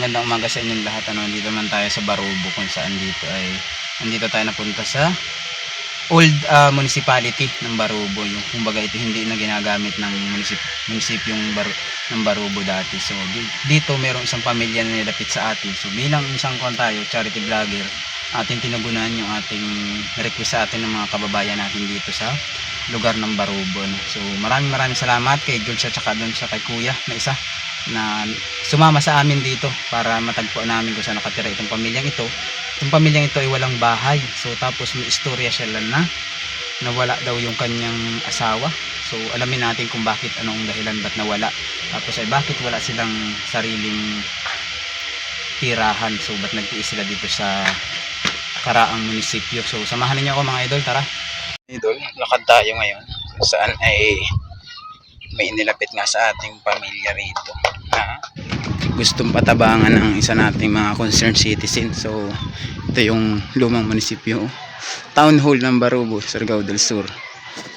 magandang umaga sa inyong lahat. Nandito man tayo sa Barubo, kung saan nandito tayo napunta sa old municipality ng Barubo. Yung kumbaga ito hindi na ginagamit ng munisipyong ng Barubo dati. So dito merong isang pamilya na nilapit sa atin. So bilang isang charity vlogger, ating tinugunan yung ating request sa atin ng mga kababayan natin dito sa lugar ng Barubo. So maraming salamat kay George at saka doon sa kay Kuya na isa na sumama sa amin dito para matagpuan namin kung saan nakatira itong pamilyang ito. Itong pamilyang ito ay walang bahay. So tapos may istorya siya na nawala daw yung kanyang asawa. So alamin natin kung bakit, anong dahilan ba't nawala. Tapos ay bakit wala silang sariling tirahan. So ba't nagtiis sila dito sa Karaang munisipyo. So samahan niyo ako mga idol, tara. Idol, lakad tayo ngayon kung saan ay may inilapit nga sa ating pamilya rito na gustong patabangan ng isa nating mga concerned citizen. So ito yung lumang munisipyo, Town Hall ng Barubo, Surigao del Sur.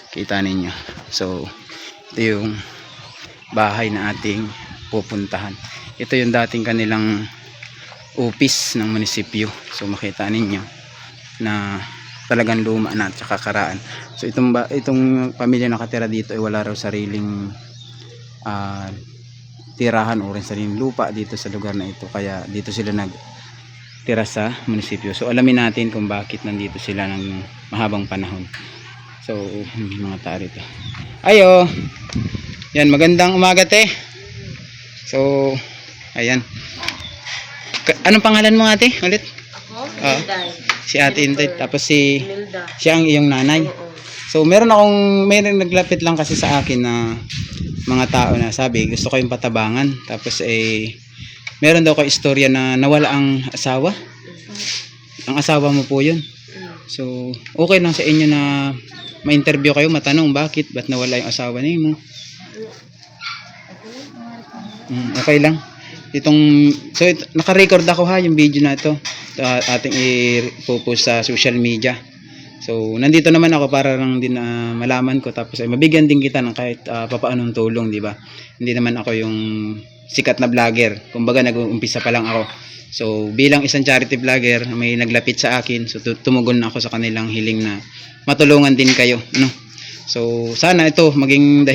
Kita ninyo. So ito yung bahay na ating pupuntahan. Ito yung dating kanilang office ng munisipyo. So makita ninyo na talagang luma na at saka karaan. So itong pamilya nakatira dito ay wala raw sariling tirahan o rin sariling lupa dito sa lugar na ito, kaya dito sila nagtira sa munisipyo. So alamin natin kung bakit nandito sila ng mahabang panahon. So mga tao rito. Ayo. Yan, magandang umaga te. So ayan. Anong pangalan mo ate ulit? Ako? Si Ate Inday, tapos siya ang iyong nanay. So meron naglapit lang kasi sa akin na mga tao na sabi gusto ko yung patabangan. Tapos meron daw istorya na nawala ang asawa. Ang asawa mo po yun. So okay lang sa inyo na ma-interview kayo, matanong ba't nawala yung asawa niyo mo. Okay lang. So naka-record ako yung video na ito. Ating i-post sa social media. So nandito naman ako para lang din malaman ko, tapos ay mabigyan din kita ng kahit papaanong tulong, di ba? Hindi naman ako yung sikat na vlogger. Kumbaga nag-uumpisa pa lang ako. So bilang isang charity vlogger, may naglapit sa akin. So tumugon ako sa kanilang hiling na matulungan din kayo, no? So sana ito maging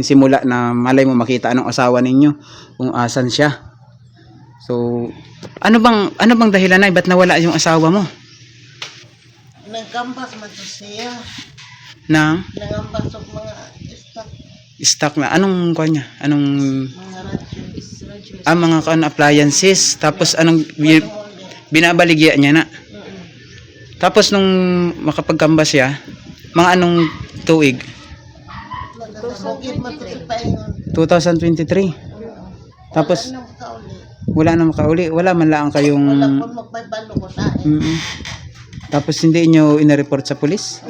simula na malay mo makita anong asawa ninyo, kung asan siya. So ano bang dahilan ay ba't nawala yung asawa mo? Nagkambas man to siya. Nagambas og mga stock na anong kanya? Anong mga radyo. mga appliances, tapos anong binabaligya niya na. Tapos nung makapagkambas siya, mga anong tuig? 2023. Tapos wala na makauli. Wala man lang kayong magpaybalo ko sa Tapos hindi niyo ina-report sa pulis?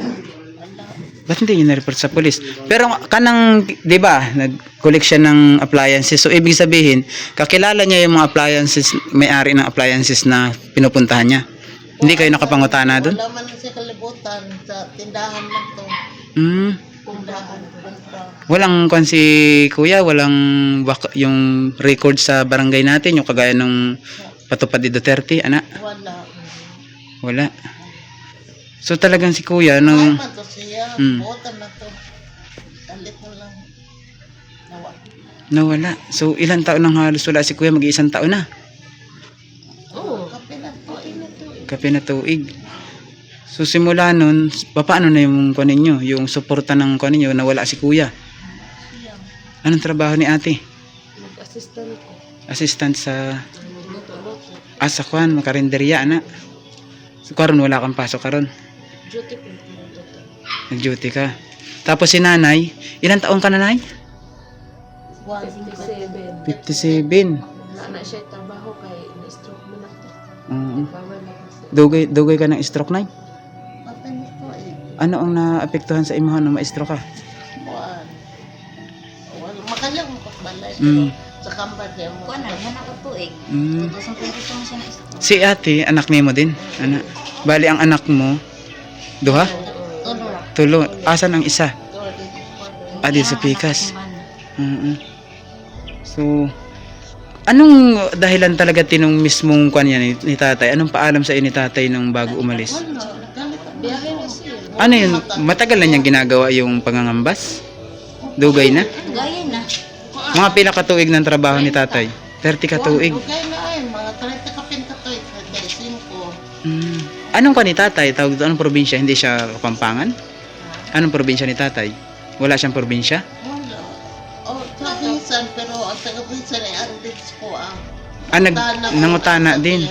Ba't hindi niyo ina-report sa pulis? Pero kanang, di ba, nag-collect siya ng appliances. So ibig sabihin, kakilala niya yung mga appliances, may-ari ng appliances na pinupuntahan niya. Hindi kayo nakapangutana doon? Wala man siya kalibutan sa tindahan lang to. Tindahan. Walang si Kuya, walang yung record sa barangay natin, yung kagaya ng Patupad ni Duterte, anak? Wala. So talagang si Kuya nung to siya, butan na to. Talit mo lang. nawala. So ilang taon nang halos wala si Kuya? Mag-iisang taon na. Kape na tuig. So simula nun, paano na yung kunin nyo? Yung suporta ng kunin nyo, nawala si Kuya. Anong trabaho ni ate? Mag-assistant ko. Assistant sa sa kwan, makarinderya, anak. So karon wala kang pasok karon. Duty ko. Nag-duty ka. Tapos si nanay, ilang taon ka nanay? 57. 57. Anak siya trabaho kay na-stroke mo na to. Dugay ka ng stroke, nay? Ano ang naapektuhan sa imahan na ma-stroke ka? Makalang mo balay. Sa kambar niya mo. Kuan na ako tuig. 2022 mo siya na-stroke. Si ate, anak niya mo din? Anak. Bali ang anak mo, duha? Tulo. Asan ang isa? Di sa Pikas. So Anong dahilan talaga tinong mismong kanya ni tatay? Anong paalam sa ni tatay nung bago umalis? Wala, galit ang biyahe na siya. Ano yun? Matagal na niyang ginagawa yung pangangambas? Dugay na? Gaya na. Mga pila katuig ng trabaho ni tatay? 30 katuig. Okay na ay, mga 30 kapin katoy, 35. Anong ka ni tatay? Tawag doon, anong probinsya? Hindi siya Kapampangan? Anong probinsya ni tatay? Wala siyang probinsya? Wala. Oh, taga-Bisan, pero ang taga-Bisan ay Ardits ko ah. Nangutana din.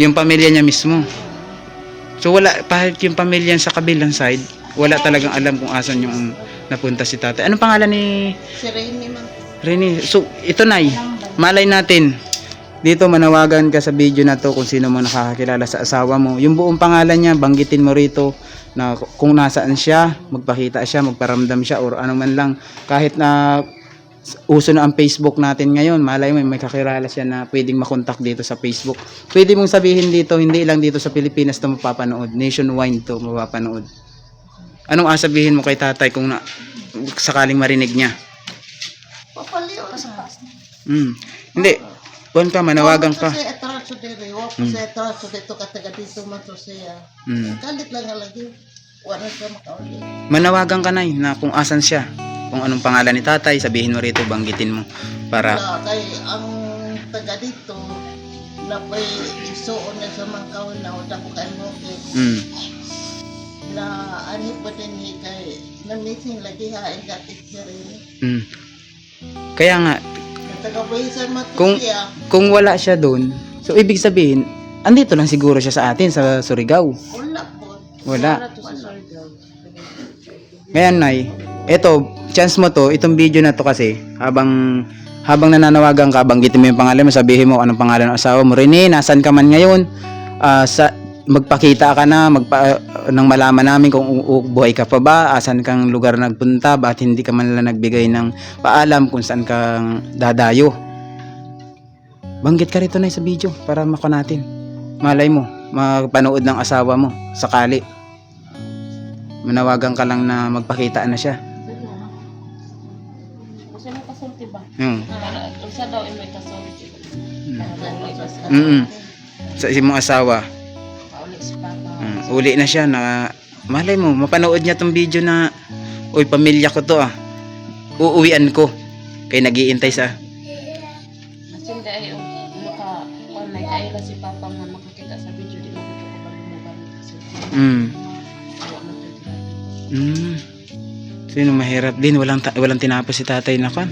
Yung pamilya niya mismo. So wala, kahit yung pamilya sa kabilang side, wala talagang alam kung asan yung napunta si tatay. Anong pangalan ni Si Rene man. Rene? So ito nay, malay natin. Dito manawagan ka sa video na to kung sino mo nakakakilala sa asawa mo. Yung buong pangalan niya, banggitin mo rito na kung nasaan siya, magpakita siya, magparamdam siya or ano man lang. Kahit na uso na ang Facebook natin ngayon, malay mo may kakilala siya na pwedeng makontak dito sa Facebook. Pwede mong sabihin dito, hindi lang dito sa Pilipinas to mapapanood, nationwide to mapapanood. Anong sabihin mo kay tatay kung sakaling marinig niya? Papaliw na. Hindi, buwan ka, manawagan ka. Kasi atraso diri, wa po sa atraso dito kataga dito man to siya. Galit lang nga lagi. Wala siya makauli. Manawagan ka na kung asan siya. Kung anong pangalan ni tatay, sabihin mo rito, banggitin mo. Para, Wala, kay ang taga dito, na pa'y isuon na sa mga kawan na wala ko kayo mo na ani pa din kay na missing lagi hain gatit siya rin. Kaya nga, Na taga-Bisan man to Kung- siya. kung wala siya doon, so ibig sabihin, andito lang siguro siya sa atin, sa Surigao. Wala po. Wala. to sa Surigao. Ngayon, Nay, eto, chance mo to, itong video na to kasi, habang nananawagan ka, banggitin mo yung pangalan mo, sabihin mo anong pangalan ng asawa mo. Rene, nasan ka man ngayon? Magpakita ka na, nang malaman namin kung buhay ka pa ba, asan kang lugar nagpunta, bakit hindi ka man lang nagbigay ng paalam kung saan kang dadayo. Banggit ka rito na sa video para maka natin. Malay mo, mapanood ng asawa mo, sakali. Manawagan ka lang na magpakita na siya. Kasi may kasulti ba? Yung, Isa daw ay may kasulti. sa imong asawa. Paulit si Papa. Uli na siya na malay mo mapanood niya tong video na uy pamilya ko to uuwian ko kay nag-iintay sa Kasi hindi ay online kayo lang si Papa nga makakita sa video di mo ko kabalimutan kasi awa mo to. Sino mahirap din walang tinapos si tatay na kan.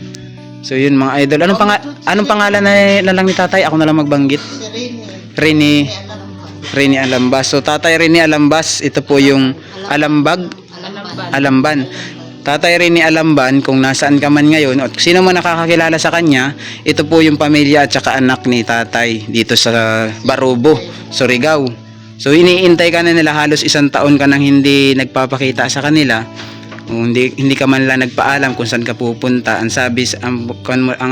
So yun mga idol, anong pangalan na lang ni tatay? Ako na lang magbanggit. Si Rene. Rene Alam mo. Rene Alambas. So tatay Rene Alambas, ito po yung Alamban. Tatay Rene Alamban, kung nasaan ka man ngayon at sino man nakakakilala sa kanya, ito po yung pamilya at saka anak ni tatay dito sa Barubo, Surigao. So iniintay ka na nila, halos 1 taon ka nang hindi nagpapakita sa kanila. Hindi ka man lang nagpaalam kung saan ka pupunta. Ang sabi, ang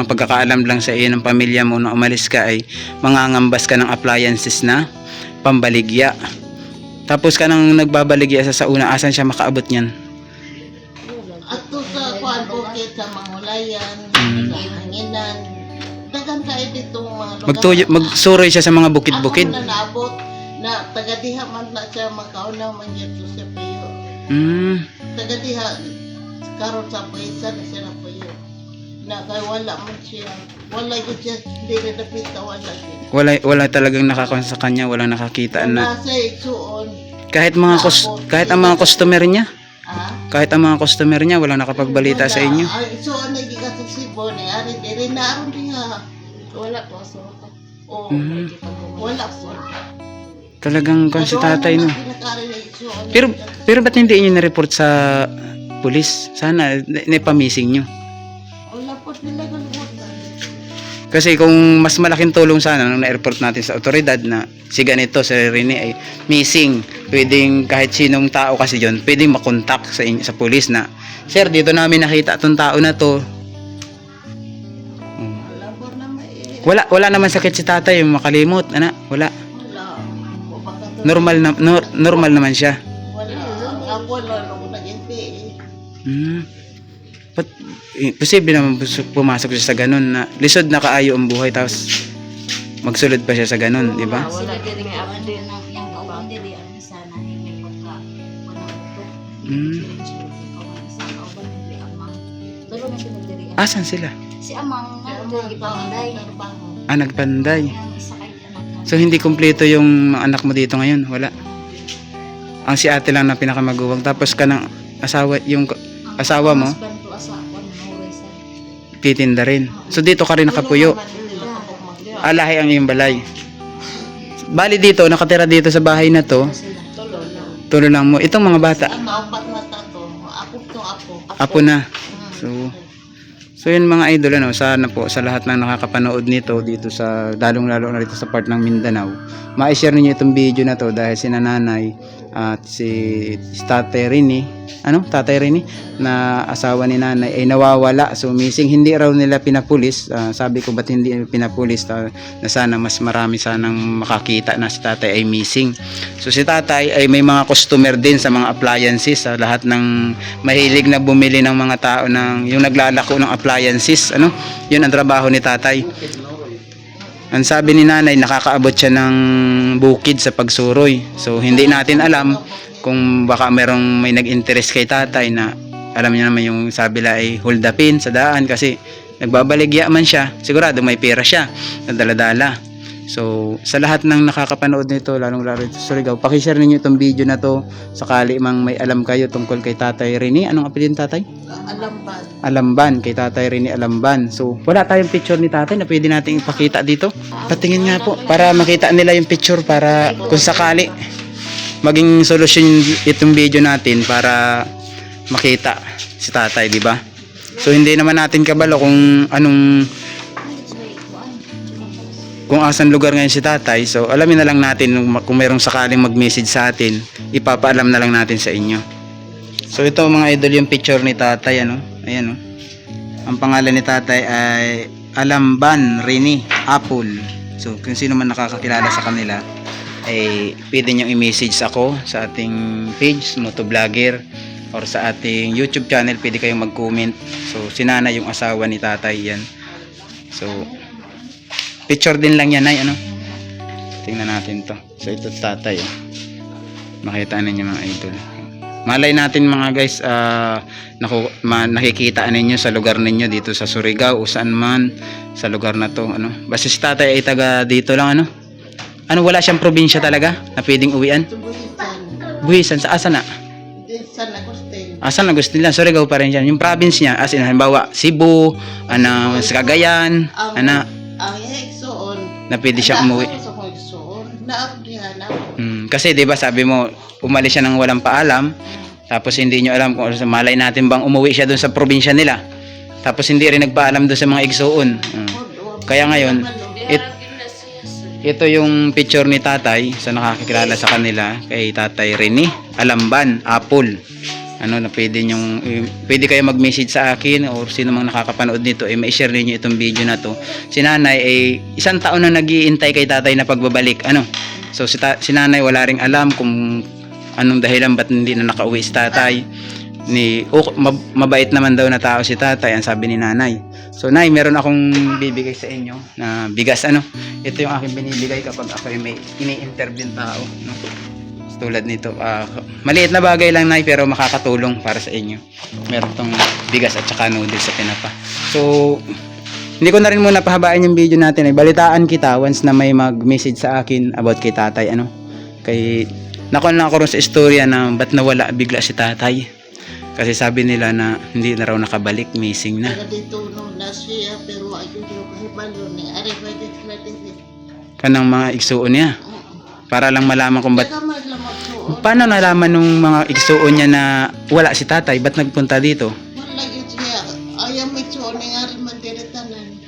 pagkakaalam lang sa iyo ng pamilya mo nung umalis ka ay mangangambas ka ng appliances na pambaligya. Tapos ka nang nagbabaligya sa una, asan siya makaabot niyan? At to sa kuan bukid sa Mangulayan, sa Hanginan. Dagan kayo dito mga lugar. Magsuroy siya sa mga bukid-bukid. Ako na naabot na taga diha man na siya makauna man yun sa Piyo. Taga diha karon sa Puisa na siya na Piyo. Na kay wala man siya. Wala yun siya, hindi na napita, wala siya. Wala talagang nakakon sa kanya, walang nakakita na. Nasa isuon. Kahit ang mga customer niya, Ah? walang nakapagbalita sa inyo. Ang isuon na giga sa Cebu ni ari diri na aron diha. Wala po so. Oh, wala po. Talagang kon si tatay no. Pinakari na isuon. Pero ba't hindi niyo na-report sa pulis? Sana na-pamissing niyo. Wala po nila kalimutan. Kasi kung mas malaking tulong sana nung na-report natin sa otoridad na si ganito, si Rene ay missing, pwedeng kahit sinong tao kasi yon, pwedeng makontak sa pulis na, sir, dito namin nakita itong tao na to. Wala po na may... Wala naman sakit si tatay, yung makalimot, wala. Wala. O baka to- Normal naman siya. Wala. Ako lalo ko nag-MP eh. Posible naman pumasok siya sa ganun na lisod na kaayo ang buhay tapos magsulod pa siya sa ganun, di ba? Sila diri nga ako din ng yang kauban diri ang sana may pagka kanang utok. Mm. Sa kauban diri amang. Tulo na sila diri. Asan sila? Si amang nagdiri gipanday. Nagpanday. Ang isa kay anak. So hindi kumpleto yung mga anak mo dito ngayon, wala. Ang si ate lang na pinakamaguwang tapos kanang asawa, yung asawa mo Husband ko asa ako na sa. titinda rin. So dito ka rin nakapuyo. Alahi ang iyong balay. Bali dito, nakatira dito sa bahay na to, tulo lang mo. Itong mga bata, Ang kaupat na tato, ako to ako. apo na. So yun mga idol, ano, sana po sa lahat ng nakakapanood nito dito sa, lalong-lalo na dito sa part ng Mindanao, ma-share ninyo itong video na to dahil si nanay at si Tatay Rini, Tatay Rini na asawa ni nanay ay nawawala, so missing, hindi raw nila pinapulis. Sabi ko ba't hindi pinapulis, na sana mas marami sanang makakita na si tatay ay missing. So si tatay ay may mga customer din sa mga appliances, sa lahat ng mahilig na bumili ng mga tao ng yung naglalako ng appliances, yun ang trabaho ni tatay. Ang sabi ni nanay, nakakaabot siya ng bukid sa pagsuroy. So hindi natin alam kung baka may nag-interest kay tatay na alam niya naman yung sabi la ay hold upin sa daan kasi nagbabaligya man siya, sigurado may pera siya na dala-dala. So sa lahat ng nakakapanood nito, lalong-lalo sa Surigao, paki-share niyo itong video na to sakali mang may alam kayo tungkol kay Tatay Rini. Anong apelyido tatay? Alamban. Alamban, kay Tatay Rini Alamban. So, wala tayong picture ni tatay na pwede nating ipakita dito. Patingin nga po, para makita nila yung picture, para kung sakali maging solusyon itong video natin para makita si tatay, di ba? So, hindi naman natin kabalo kung kung asan lugar ngayon si tatay. So, alamin na lang natin kung mayroong sakaling mag-message sa atin, ipapaalam na lang natin sa inyo. So ito mga idol yung picture ni tatay, ayan, ang pangalan ni tatay ay Alamban Rini Apple. So kung sino man nakakakilala sa kanila ay pwede nyo i-message ako sa ating page Motovlogger or sa ating YouTube channel, pwede kayong mag-comment. So si Nana yung asawa ni tatay yan. So picture din lang yan ay tingnan natin to. So ito tatay, makita ninyo mga idol. Malay natin mga guys, nakikita ninyo sa lugar ninyo dito sa Surigao o saan man sa lugar na to, basta si tatay ay taga dito lang, wala siyang probinsya talaga na pwedeng uwian. Buhisan sa asa na? San Agustin. San Agustin lang, Surigao pa rin yan. Yung province niya, as in halimbawa Cebu, sa Cagayan, Ang heksoon. na pwede siya umuwi. Sa heksoon, naabdihan ako. Kasi 'di ba sabi mo umalis siya ng walang paalam, tapos hindi nyo alam kung malay natin bang umuwi siya doon sa probinsya nila, tapos hindi rin nagpaalam doon sa mga igsuon. Kaya ngayon ito yung picture ni tatay sa nakakilala sa kanila kay Tatay Rini Alamban Apple. Na pwede kayo mag-message sa akin o sino mang nakakapanood nito ay ma-share niyo itong video na to. Si nanay ay 1 taon na nag-iintay kay tatay na pagbabalik. So si nanay wala ring alam kung anong dahilan ba't hindi na nakauwi si tatay. Mabait naman daw na tao si tatay, ang sabi ni nanay. So nay, meron akong bibigay sa inyo na bigas. Ito yung aking binibigay kapag ako ay may ini-interview tao, tulad nito. Maliit na bagay lang nay, pero makakatulong para sa inyo. Meron tong bigas at saka noodles sa tinapa. So hindi ko na rin muna pahabain yung video natin. Balitaan kita once na may mag-message sa akin about kay tatay. Kay nakon na ako rin sa istorya na ba't nawala bigla si tatay. Kasi sabi nila na hindi na raw nakabalik, missing na. Taga dito nung last year, pero ayun yung kahibalo ni Ari pwede sila dito. Kanang mga igsuon niya. Para lang malaman kung ba't. Taga maglamagsuon. Paano nalaman nung mga igsuon niya na wala si tatay? Ba't nagpunta dito? Wala yun siya. Ayaw may suon ni Ari mandiritanan.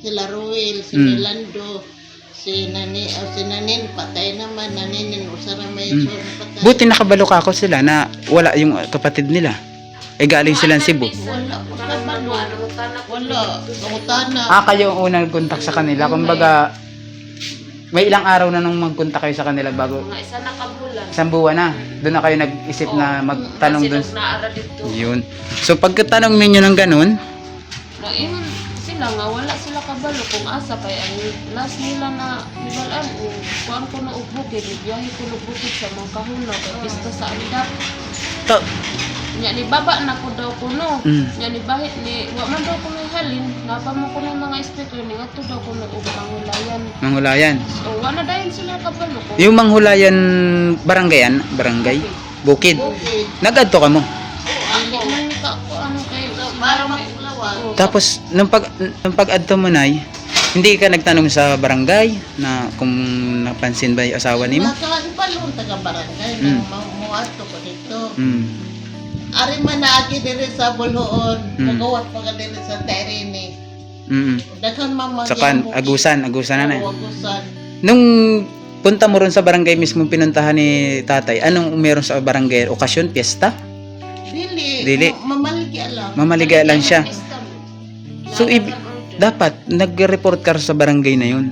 Sila Ruel, si Nilando, si Nanin, patay naman. Naninin, usara may suon patay. Buti nakabalo ka ako sila na wala yung kapatid nila. Galing silang Cebu. Wala, wala, utana. Kayo ang unang contact sa kanila. Kumbaga, May ilang araw na nung magpunta kayo sa kanila bago Mga isa na kabulan. isang buwan na. Doon na kayo nag-isip na magtanong doon. Sila naara dito. Yun. So pagkatanong ninyo ng ganun, Na ingon sila nga wala sila kabalo kung asa kay ang last nila na nibalaan o kuan ko na ubukid, biyahe ko na ubukid sa mga kahuna kay pista sa andap. to, Nya ni baba na ko daw kuno. Mm. Nya ni bahit ni wa man daw ko may halin, napa mo ko ng mga speaker ni ngadto daw ko na ubang hulayan. manghulayan. So wala dayon sila kabalo ko. Yung manghulayan barangayan, barangay, bukid. Okay. Nagadto ka mo. Hindi man ka ko ano kay Para magulawan. Tapos nung pag-adto mo nay, hindi ka nagtanong sa barangay na kung napansin ba yung asawa nimo? Nakaipalong taga-barangay Mm. na muato ko dito. Mm. Ari man naagi diri sa Buluon, Mm. nagawat pa ka diri sa Terini. Mm. Daghan mamang Sa agusan na na. Agusan. Nung punta mo ron sa barangay mismo pinuntahan ni tatay, anong meron sa barangay? Okasyon, piyesta? Dili. Mamaligya lang. Mamaligaya lang siya. So, dapat nag-report ka sa barangay na yun.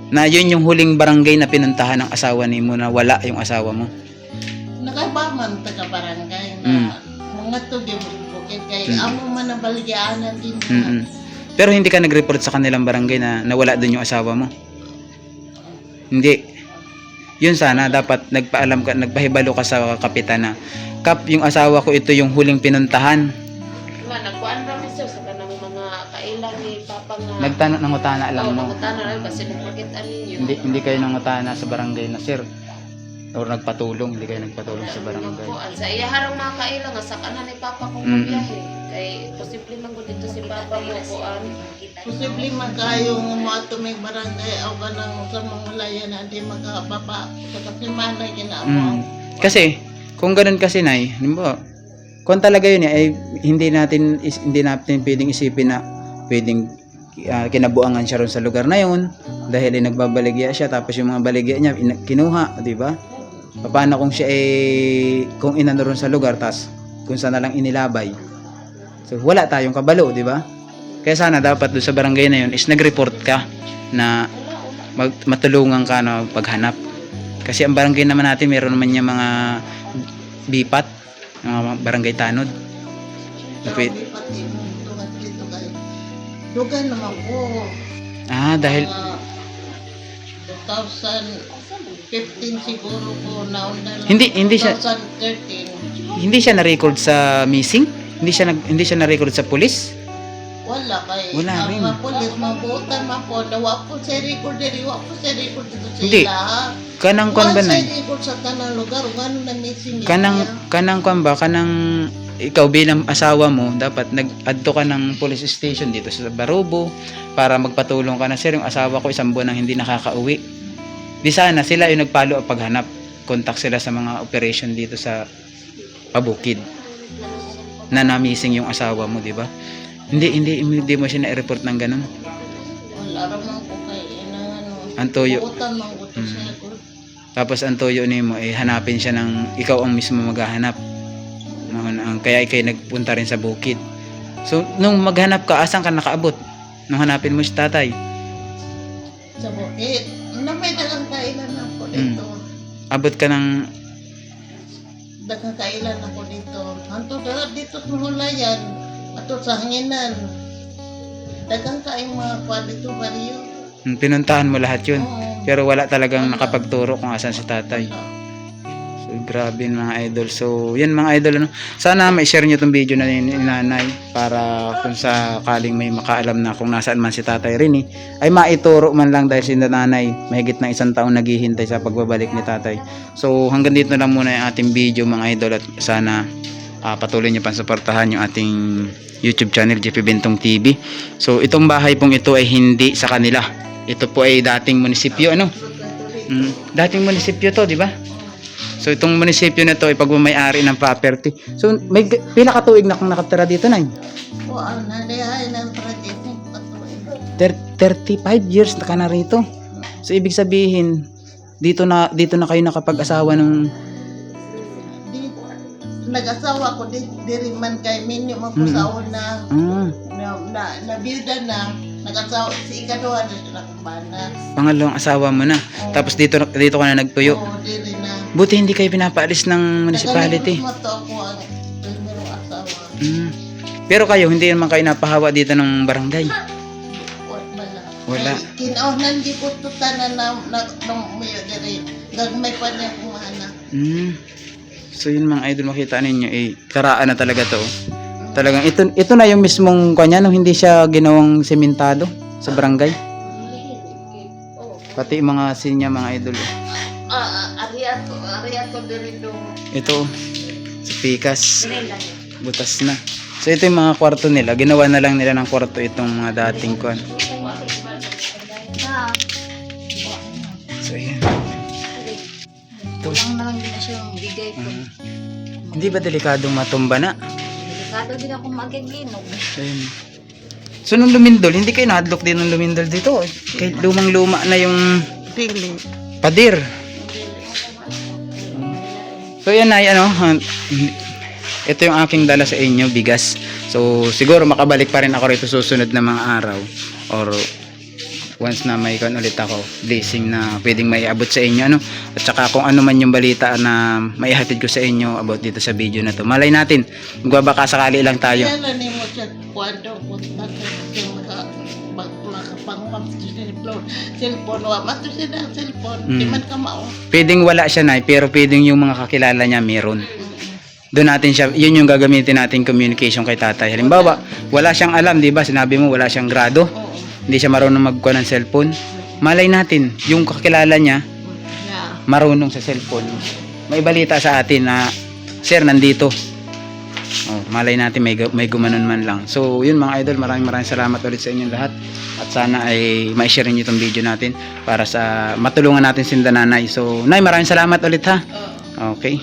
Na yun yung huling barangay na pinuntahan ng asawa ni mo na wala yung asawa mo. Nakabaman taga-barangay na Mm. mga tugi bukid kay amo man ang baligyaanan din. Mm-mm. Pero hindi ka nag-report sa kanilang barangay na nawala doon yung asawa mo. Hindi. Yun sana, dapat nagpaalam ka, nagpahibalo ka sa kapitan na, Kap, yung asawa ko ito yung huling pinuntahan. Man nagkuan ra mi sir sa kanang mga kailan ni papa nga. Nagtanong ng utana lang mo. Nangutana lang kasi nagpakita ninyo. Hindi kayo nang utana sa barangay na sir. Or nagpatulong, hindi kayo nagpatulong sa barangay. Nagkuan sa iya harang mga kailan nga sa kanan ni papa kung Mm. magbiyahe. Kay posible man gud dito si papa mo kuan. Posible man kayo nga moato may barangay o kanang sa mga layan na di makababa sa kasimana Mm. ginaamo. Kasi, kung ganun kasi nay, halimbawa, kung talaga yun ay hindi natin pwedeng isipin na pwedeng kinabuangan siya ron sa lugar na yun dahil ay nagbabaligya siya tapos yung mga baligya niya kinuha, di ba? Paano kung siya ay kung inano ron sa lugar tas kung saan na lang inilabay. So wala tayong kabalo, di ba? Kaya sana dapat doon sa barangay na yun is nag-report ka na matulungan ka na paghanap. Kasi ang barangay naman natin meron naman niya mga bipat, mga barangay tanod. Lapit. Dugan naman ko. Dahil 2015 siguro ko nauna lang. Hindi siya 2013. hindi siya na-record sa missing? Hindi siya na-record sa pulis? Wala kay Wala rin. mga pulis mabutan man po na wa po sa record diri wa po sa record dito sa Hindi. ila. Kanang kwan ba Wa sa nay? record sa tanang lugar ngano na missing Kanang kwan ba? Kanang ikaw bilang asawa mo, dapat nag-adto ka ng police station dito sa Barubo para magpatulong ka na, sir, yung asawa ko isang buwan nang hindi nakakauwi. Di sana sila yung nagpalo ang paghanap. Contact sila sa mga operation dito sa Pabukid na na-missing yung asawa mo, di ba? Hindi mo siya na-report ng ganun. Wala ra man ko kay inano. Ang toyo. Butan man ko to sa record. Tapos ang toyo nimo eh hanapin siya ng ikaw ang mismo maghahanap. Kaya ikay nagpunta rin sa bukid. So nung maghanap ka, asan ka nakaabot? Nung hanapin mo si tatay. Sa bukid. Na may dalang kailan ako dito. Abot ka ng Dagang kailan ako dito. Hanto dito sa hulayan. Ato sa hanginan. Dagang kaing mga kwalito bariyo. pinuntahan mo lahat yun. Oo. Pero wala talagang nakapagturo kung asan si tatay. So grabe yun, mga idol. So yan mga idol, ano? Sana ma-share nyo itong video na ni nanay para kung sakaling may makaalam na kung nasaan man si tatay rin ay maituro man lang dahil si nanay mahigit na 1 taon naghihintay sa pagbabalik ni tatay. So hanggang dito na lang muna yung ating video mga idol at sana patuloy nyo pang suportahan yung ating YouTube channel JP Bentong TV. So itong bahay pong ito ay hindi sa kanila. Ito po ay dating munisipyo, ano? Dating munisipyo to, di ba? So itong munisipyo na to ay pagmamay-ari ng property. So may pila ka tuig na kung nakatira dito na? Kuan na dihay ng project ni patuloy. 35 years na ka na rito. So ibig sabihin dito na kayo nakapag-asawa ng Nag-asawa ko diri man kay minyo man ko sa una. Na biyuda na Nakasawa si ikaduha na sila kung bana. Pangalawang asawa mo na. Tapos dito ka na nagtuyo. Oo, dili na. Buti hindi kayo pinapaalis ng municipality. Nakalimot mo to ako ang primero asawa. Mm. Pero kayo, hindi naman kayo napahawa dito ng barangay. Wala. Wala. Kinaunan di ko to tanan na muyo diri. Gagmay pa niya kung ana. Mm. So yun mga idol, makita ninyo, karaan na talaga to. Talagang ito na yung mismong kanya, no? Hindi siya ginawang sementado sa barangay. Pati mga sinya mga idol. Ariato diri do. Ito, sa pikas. Butas na. So ito yung mga kwarto nila. Ginawa na lang nila ng kwarto itong mga dating kwan. So yan. Ito. Kulang na lang din na siyang bigay ko. Hindi ba delikadong matumba na? Delikado din ako magiginog. So yun. So nung lumindol, hindi kayo na-hadlock din nung lumindol dito. Kahit lumang-luma na yung Dili. pader. So yan ay ito yung aking dala sa inyo, bigas. So siguro makabalik pa rin ako rito susunod na mga araw or once na may kan ulit ako, blessing na pwedeng maiabot sa inyo, at saka kung ano man yung balita na maihatid ko sa inyo about dito sa video na to. Malay natin, magbabaka sakali lang tayo. Kaya ni mo siya kwado punta sa makapangwam sa cellphone. Wa man to siya ng cellphone. Di man ka mao. Pwedeng wala siya na, pero pwedeng yung mga kakilala niya meron. Doon natin siya, yun yung gagamitin natin communication kay tatay. Halimbawa, wala siyang alam, di ba? Sinabi mo wala siyang grado. Oo. Hindi siya marunong magkuha ng cellphone. Malay natin, yung kakilala niya Yeah. marunong sa cellphone. May balita sa atin na, sir, nandito. Oh, malay natin may gumanon man lang. So, yun mga idol, maraming salamat ulit sa inyong lahat. At sana ay ma-share niyo itong video natin para sa matulungan natin si nanay. So, Nay, maraming salamat ulit ha. Oo. Okay.